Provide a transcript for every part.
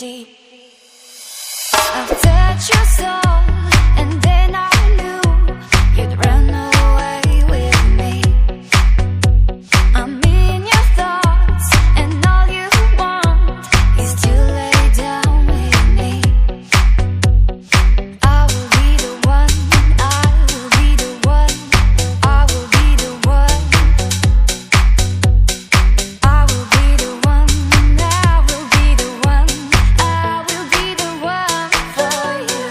see. I've touched your soul, and then I knew you'd run away with me. I'm in your thoughts, and all you want is to lay down with me. I will be the one, I will be the one, I will be the one. I will be the one, I will be the one, I will be the one for you.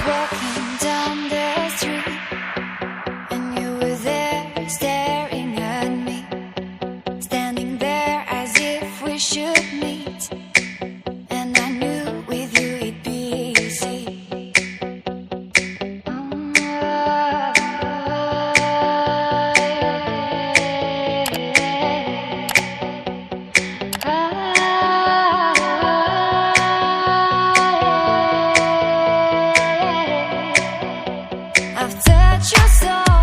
Walking down the street, and you were there staring at me, standing there as if we should meet. And I knew with you it'd be easy. I've touched your soul,